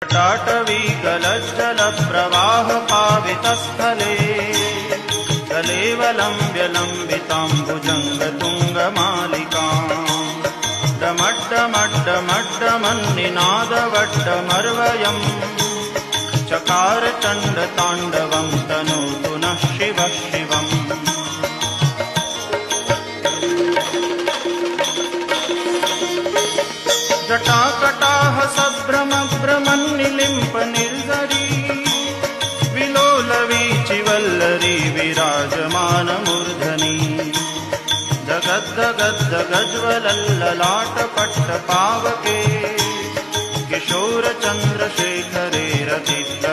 टाटवी गलज्जलप्रवाहपावितस्थले कलेवलम्ब्यलम्बिताम्बुजङ्गतुङ्गमालिकाम् डमड्डमड्डमड्डमन्निनादवड्डमर्वयम् चकार चण्डताण्डवं तनोतु नः शिवः शिवम्। जटाकटाह सभ्रमभ्रमन्निलिम्प निर्झरी विलोलवीचिवल्लरी विराजमानमूर्धनि जगद्दगद्दगज्वलल्ललाटपट्टपावके किशोरचन्द्रशेखरे रचित